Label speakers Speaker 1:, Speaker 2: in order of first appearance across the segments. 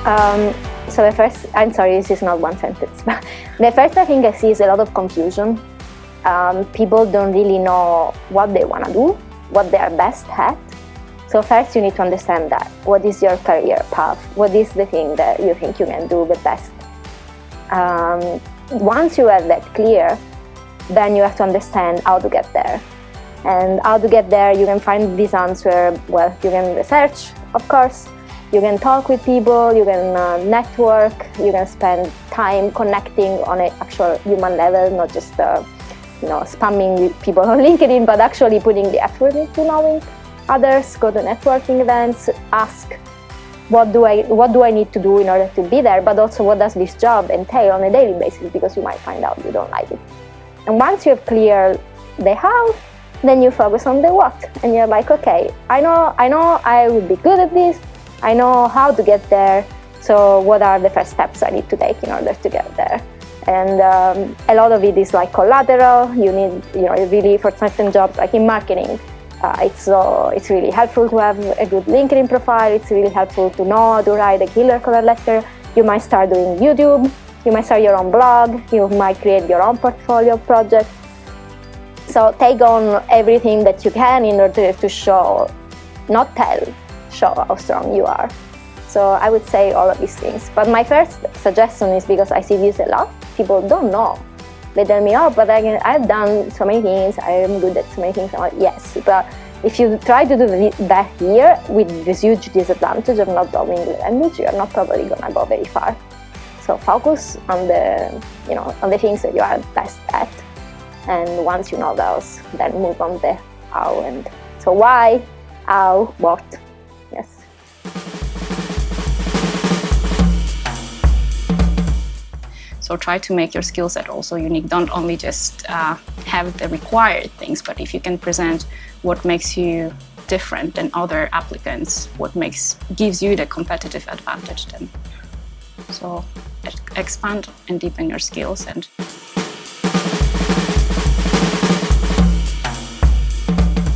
Speaker 1: So the first, I'm sorry, this is not one sentence, but the first I think I see is a lot of confusion. People don't really know what they want to do, what they are best at. So first you need to understand that. What is your career path? What is the thing that you think you can do the best? Once you have that clear, then you have to understand how to get there. And how to get there, you can find this answer, well, you can research, of course, you can talk with people, you can network, you can spend time connecting on an actual human level, not just spamming people on LinkedIn, but actually putting the effort into knowing others, go to networking events, ask what do I need to do in order to be there, but also what does this job entail on a daily basis, because you might find out you don't like it. And once you have clear the how, then you focus on the what, and you're like, okay, I know I would be good at this, I know how to get there, so what are the first steps I need to take in order to get there? And a lot of it is like collateral. You need, really for certain jobs, like in marketing, it's really helpful to have a good LinkedIn profile. It's really helpful to know how to write a killer cover letter. You might start doing YouTube. You might start your own blog. You might create your own portfolio project. So take on everything that you can in order to show, not tell, show how strong you are. So I would say all of these things. But my first suggestion is, because I see this a lot, people don't know. They tell me, oh, but I've done so many things, I am good at so many things. I'm like, yes, but if you try to do that here with this huge disadvantage of not knowing the language, you're not probably gonna go very far. So focus on the things that you are best at. And once you know those, then move on the how. And so why, how, what, yes.
Speaker 2: So try to make your skill set also unique. Don't only just have the required things, but if you can present what makes you different than other applicants, what gives you the competitive advantage, then. So expand and deepen your skills. And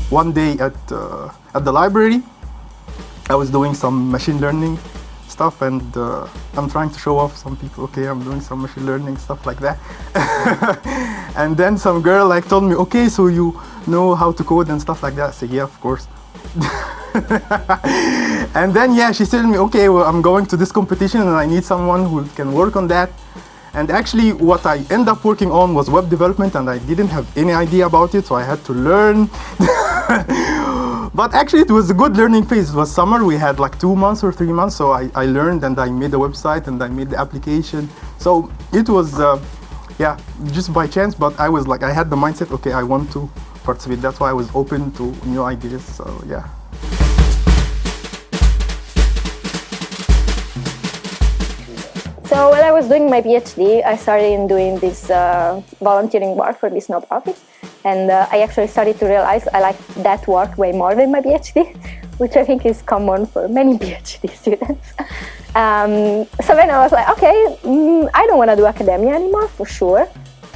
Speaker 3: one day at the library, I was doing some machine learning stuff, and I'm trying to show off some people, okay, I'm doing some machine learning stuff like that. And then some girl told me, okay, so you know how to code and stuff like that. I said, yeah, of course. And then she told me, okay, well, I'm going to this competition and I need someone who can work on that. And actually what I ended up working on was web development, and I didn't have any idea about it, so I had to learn. But actually it was a good learning phase. It was summer, we had 2 months or 3 months, so I learned and I made a website and I made the application. So it was, just by chance, but I was I had the mindset, okay, I want to participate. That's why I was open to new ideas, so yeah.
Speaker 1: So when I was doing my PhD, I started doing this volunteering work for this nonprofit. And I actually started to realize I like that work way more than my PhD, which I think is common for many PhD students. So then I was like, okay, I don't want to do academia anymore, for sure.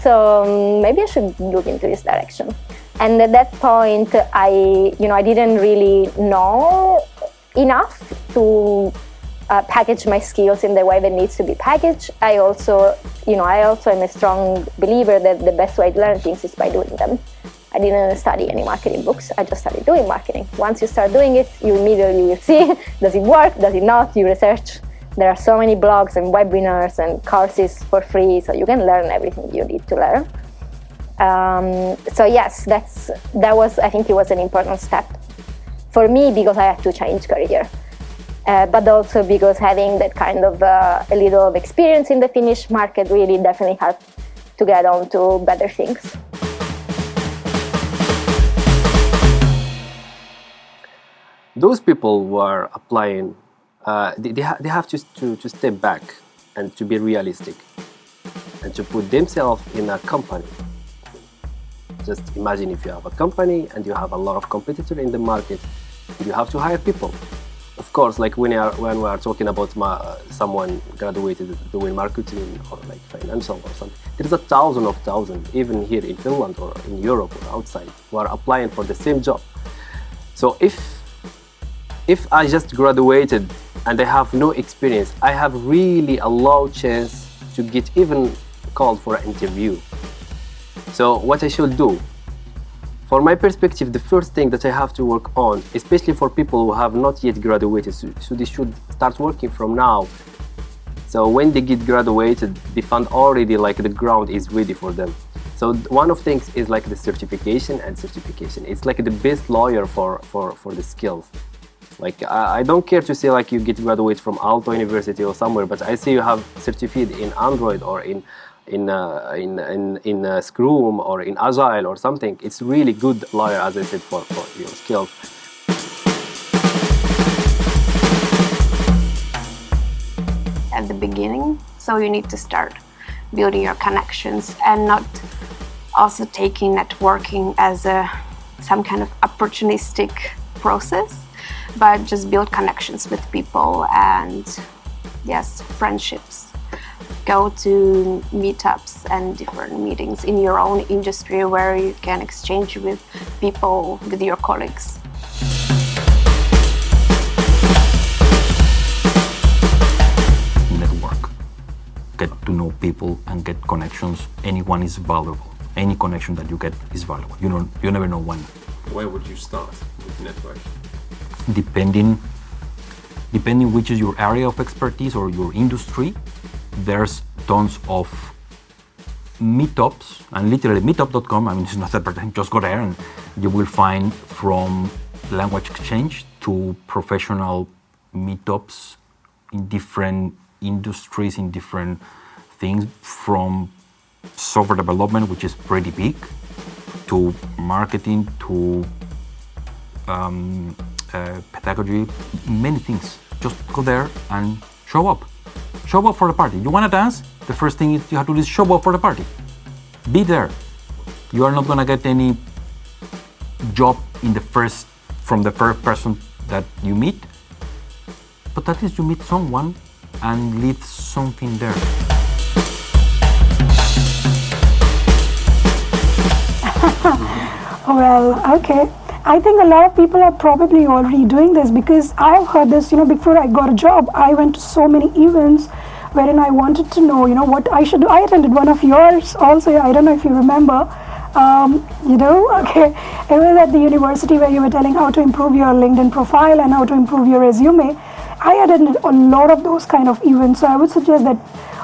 Speaker 1: So maybe I should look into this direction. And at that point, I didn't really know enough to package my skills in the way that needs to be packaged. I also am a strong believer that the best way to learn things is by doing them. I didn't study any marketing books, I just started doing marketing. Once you start doing it, you immediately will see, does it work, does it not? You research. There are so many blogs and webinars and courses for free, so you can learn everything you need to learn. So yes, I think it was an important step for me, because I had to change career. But also because having that kind of a little experience in the Finnish market really definitely helped to get on to better things.
Speaker 4: Those people who are applying, they have to step back and to be realistic and to put themselves in a company. Just imagine if you have a company and you have a lot of competitors in the market, you have to hire people. Of course, when we are talking about someone graduated doing marketing or financial or something, there's a thousands, even here in Finland or in Europe or outside, who are applying for the same job. So if I just graduated and I have no experience, I have really a low chance to get even called for an interview. So what I should do? For my perspective, the first thing that I have to work on, especially for people who have not yet graduated, so they should start working from now. So when they get graduated, they find already like the ground is ready for them. So one of things is like the certification and certification. It's like the best lawyer for the skills. Like I don't care to say like you get graduated from Aalto University or somewhere, but I see you have certificate in Android or in Scrum or in Agile or something. It's really good lawyer, as I said, for your skills.
Speaker 5: At the beginning, so you need to start building your connections and not also taking networking as some kind of opportunistic process, but just build connections with people and yes, friendships. Go to meetups and different meetings in your own industry where you can exchange with people, with your colleagues.
Speaker 6: Network. Get to know people and get connections. Anyone is valuable. Any connection that you get is valuable. You never know when.
Speaker 4: Where would you start with networking?
Speaker 6: Depending which is your area of expertise or your industry, there's tons of meetups, and literally meetup.com, I mean, it's not advertising, just go there and you will find from language exchange to professional meetups in different industries, in different things, from software development, which is pretty big, to marketing, to pedagogy, many things. Just go there and show up. Show up for the party. You want to dance? The first thing you have to do is show up for the party. Be there. You are not going to get any job from the first person that you meet, but at least you meet someone and leave something there.
Speaker 7: Well, okay. I think a lot of people are probably already doing this because I've heard this, before I got a job, I went to so many events wherein I wanted to know, what I should do. I attended one of yours also, I don't know if you remember, okay. It was at the university where you were telling how to improve your LinkedIn profile and how to improve your resume. I attended a lot of those kind of events, so I would suggest that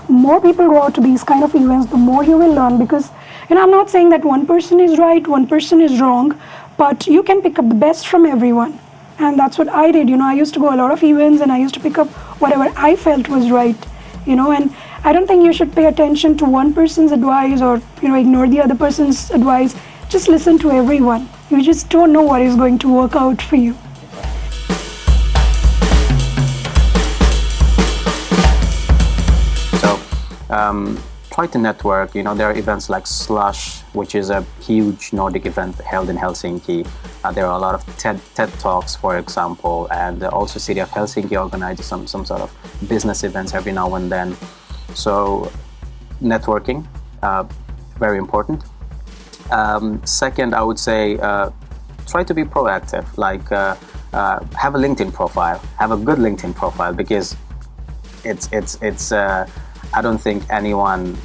Speaker 7: more people go out to these kind of events, the more you will learn, because I'm not saying that one person is right, one person is wrong, but you can pick up the best from everyone. And that's what I did. I used to go a lot of events and I used to pick up whatever I felt was right, and I don't think you should pay attention to one person's advice or, ignore the other person's advice. Just listen to everyone. You just don't know what is going to work out for you.
Speaker 8: So, try to network. There are events like Slush, which is a huge Nordic event held in Helsinki. There are a lot of TED Talks, for example, and also City of Helsinki organizes some sort of business events every now and then. So networking, very important. Second, I would say try to be proactive, like have a LinkedIn profile, have a good LinkedIn profile, because it's I don't think anyone,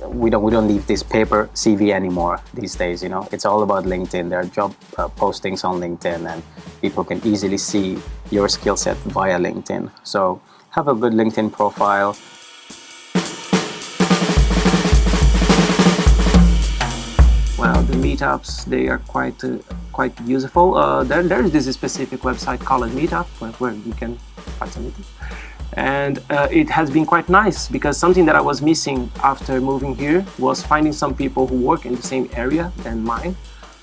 Speaker 8: we don't leave this paper CV anymore these days. It's all about LinkedIn. There are job postings on LinkedIn, and people can easily see your skill set via LinkedIn. So have a good LinkedIn profile. Well, the meetups, they are quite useful. There is this specific website called Meetup where you can find some meetups. And it has been quite nice, because something that I was missing after moving here was finding some people who work in the same area than mine,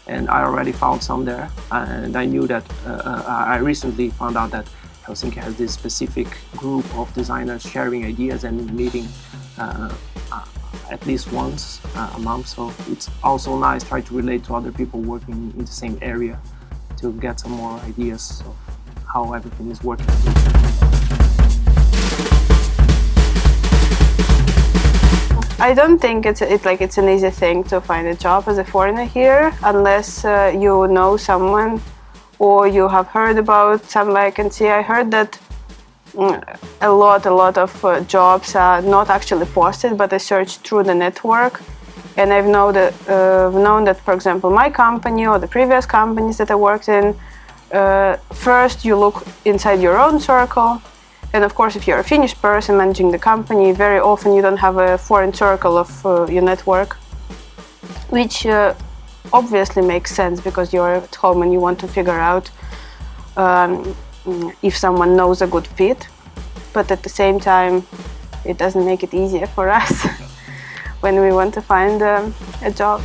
Speaker 8: and I already found some there. And I knew that I recently found out that Helsinki has this specific group of designers sharing ideas and meeting at least once a month. So it's also nice to try to relate to other people working in the same area to get some more ideas of how everything is working.
Speaker 5: I don't think it's an easy thing to find a job as a foreigner here, unless you know someone or you have heard about some vacancy. I heard that a lot of jobs are not actually posted, but I search through the network. And I've known that, for example, my company or the previous companies that I worked in, first you look inside your own circle. And of course, if you're a Finnish person managing the company, very often you don't have a foreign circle of your network, which obviously makes sense because you're at home and you want to figure out if someone knows a good fit. But at the same time, it doesn't make it easier for us when we want to find a job.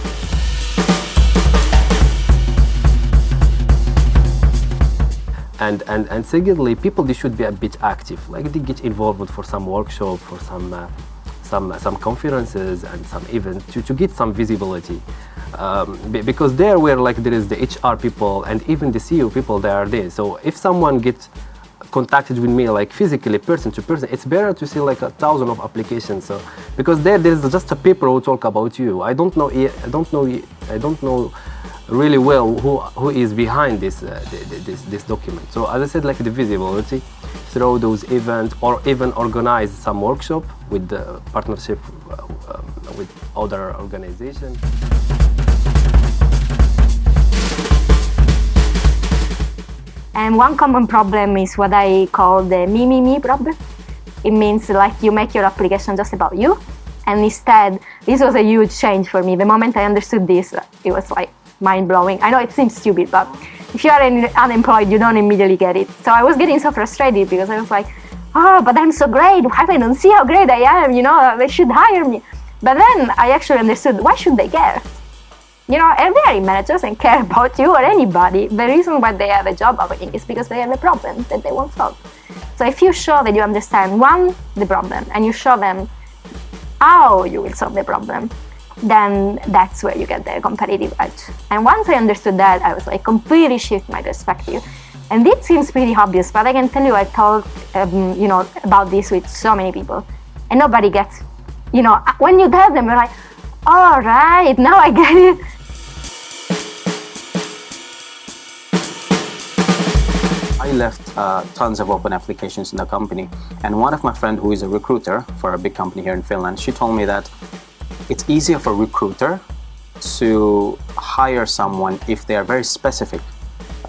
Speaker 4: And secondly, people, they should be a bit active. Like they get involved for some workshop, for some conferences and some events to get some visibility. Because there is the HR people and even the CEO people, they are there. So if someone gets contacted with me like physically, person to person, it's better to see like 1,000 of applications. So because there is just a paper who talk about you. I don't know really well who is behind this document. So as I said, like the visibility through those events, or even organize some workshop with the partnership with other organizations.
Speaker 1: And one common problem is what I call the me problem. It means like you make your application just about you, and instead, this was a huge change for me. The moment I understood this, it was like mind-blowing. I know it seems stupid, but if you are unemployed, you don't immediately get it. So I was getting so frustrated because I was like, oh, but I'm so great. Why I don't see how great I am? You know, they should hire me. But then I actually understood, why should they care? You know, every manager doesn't care about you or anybody. The reason why they have a job opening is because they have a problem that they want solved. So if you show that you understand, one, the problem, and you show them how you will solve the problem, then that's where you get the competitive edge. And once I understood that, I was like completely shift my perspective. And it seems pretty obvious, but I can tell you, I talked, about this with so many people, and nobody gets, when you tell them, you're like, all right, now I get it.
Speaker 8: I left tons of open applications in the company, and one of my friends who is a recruiter for a big company here in Finland, she told me that it's easier for a recruiter to hire someone if they are very specific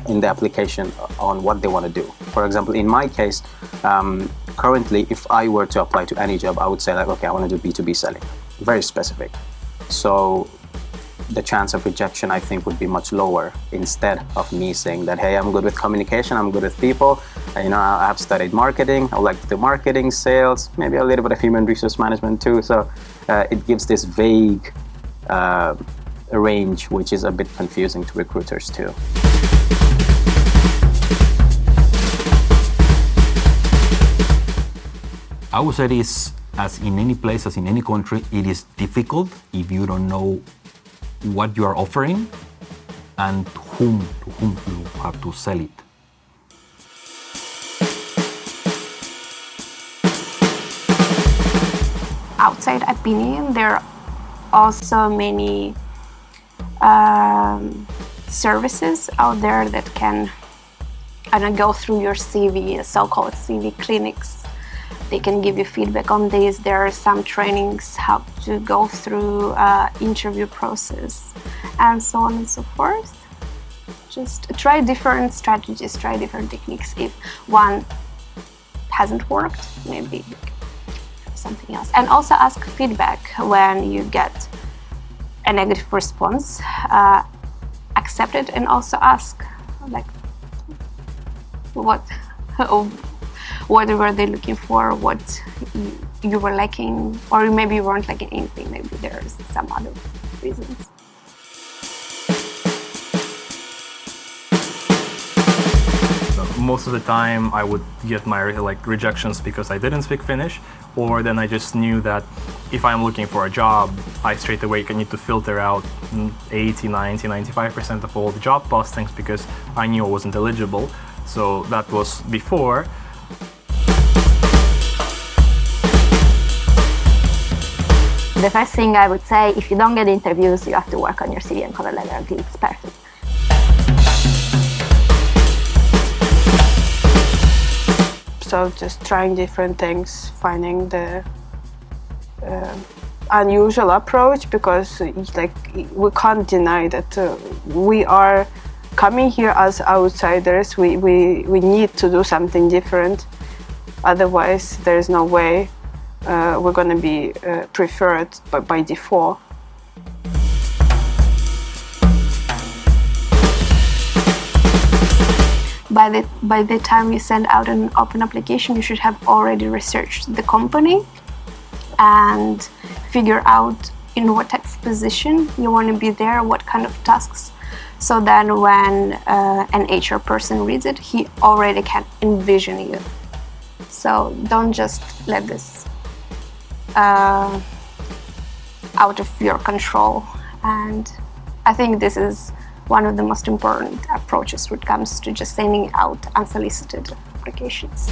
Speaker 8: in the application on what they want to do. For example, in my case, currently, if I were to apply to any job, I would say like, okay, I want to do B2B selling, very specific. So the chance of rejection, I think, would be much lower instead of me saying that, hey, I'm good with communication, I'm good with people, I have studied marketing, I like to do marketing, sales, maybe a little bit of human resource management too. So it gives this vague range, which is a bit confusing to recruiters too.
Speaker 6: I would say this, as in any place, as in any country, it is difficult if you don't know what you are offering and to whom you have to sell it.
Speaker 5: Outside opinion, there are also many services out there that can go through your CV, so-called CV clinics. They can give you feedback on this. There are some trainings how to go through interview process and so on and so forth. Just try different strategies, try different techniques. If one hasn't worked, maybe something else. And also ask feedback when you get a negative response. Accept it and also ask, like, what were they looking for, what you were lacking, or maybe you weren't lacking anything, maybe there's some other reasons.
Speaker 9: Most of the time I would get my rejections because I didn't speak Finnish, or then I just knew that if I'm looking for a job, I straight away need to filter out 80, 90, 95% of all the job postings because I knew I wasn't eligible. So that was before.
Speaker 1: The first thing I would say, if you don't get interviews, you have to work on your CV and cover letter until it's perfect.
Speaker 10: cost of just trying different things, finding the unusual approach, because like we can't deny that we are coming here as outsiders. We need to do something different, otherwise there is no way we're going to be preferred by default.
Speaker 5: By the time you send out an open application, you should have already researched the company and figure out in what type of position you want to be there, what kind of tasks. So then when an HR person reads it, he already can envision you. So don't just let this out of your control. And I think this is one of the most important approaches when it comes to just sending out unsolicited applications.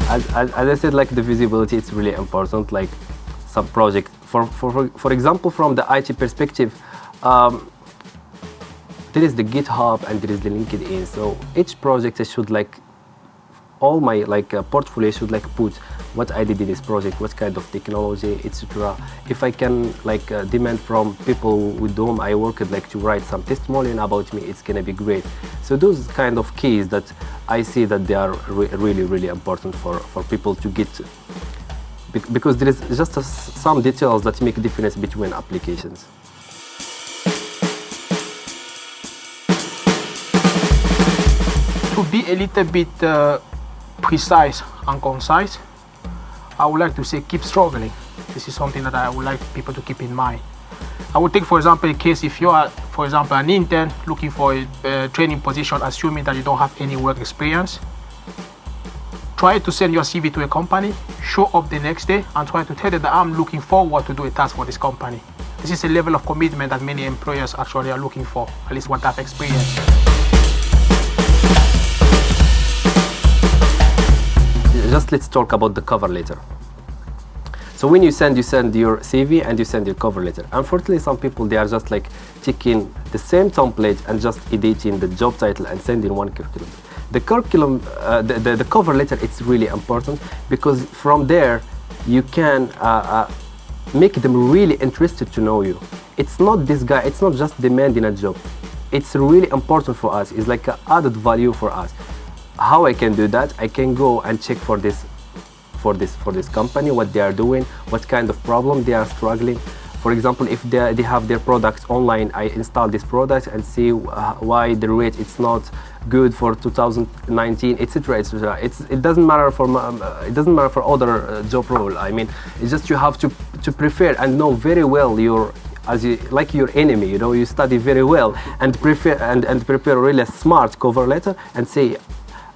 Speaker 4: As I said, like the visibility, it's really important. Like some project, for example, from the IT perspective, there is the GitHub and there is the LinkedIn. So each project I should like, all my portfolio should like put what I did in this project, what kind of technology, etc. If I can demand from people with whom I worked like to write some testimonial about me, it's gonna be great. So those kind of keys that I see that they are really important for people to get, because there is just some details that make a difference between applications.
Speaker 11: To be a little bit precise and concise, I would like to say keep struggling. This is something that I would like people to keep in mind. I would take, for example, a case if you are, for example, an intern looking for a training position, assuming that you don't have any work experience. Try to send your CV to a company, show up the next day, and try to tell them that I'm looking forward to do a task for this company. This is a level of commitment that many employers actually are looking for, at least want to have experience.
Speaker 4: Just let's talk about the cover letter. So when you send your CV and you send your cover letter. Unfortunately, some people, they are just like taking the same template and just editing the job title and sending one curriculum. The curriculum, the cover letter, it's really important, because from there you can make them really interested to know you. It's not this guy, it's not just demanding a job. It's really important for us. It's like an added value for us. How I can do that? I can go and check for this company, what they are doing, what kind of problem they are struggling. For example, if they have their products online, I install this product and see why the rate is not good for 2019, etc., etc. It doesn't matter for other job role. I mean, it's just you have to prepare and know very well your enemy. You know, you study very well and prepare really a smart cover letter and say,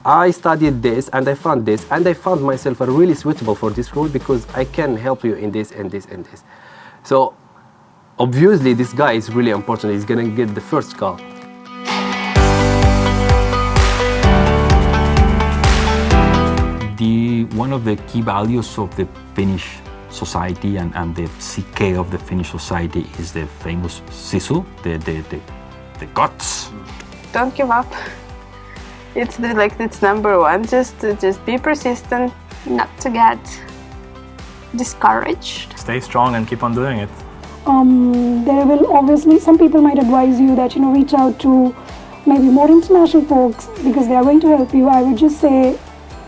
Speaker 4: I studied this and I found this and I found myself really suitable for this role because I can help you in this and this and this. So obviously this guy is really important. He's gonna get the first call.
Speaker 6: One of the key values of the Finnish society and the psyche of the Finnish society is the famous sisu, the guts.
Speaker 10: Don't give up. It's it's number one. Just be persistent,
Speaker 5: not to get discouraged.
Speaker 9: Stay strong and keep on doing it.
Speaker 7: There will obviously, some people might advise you that, reach out to maybe more international folks because they are going to help you. I would just say,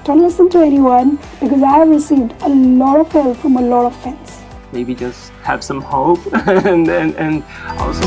Speaker 7: don't listen to anyone, because I have received a lot of help from a lot of friends.
Speaker 12: Maybe just have some hope and also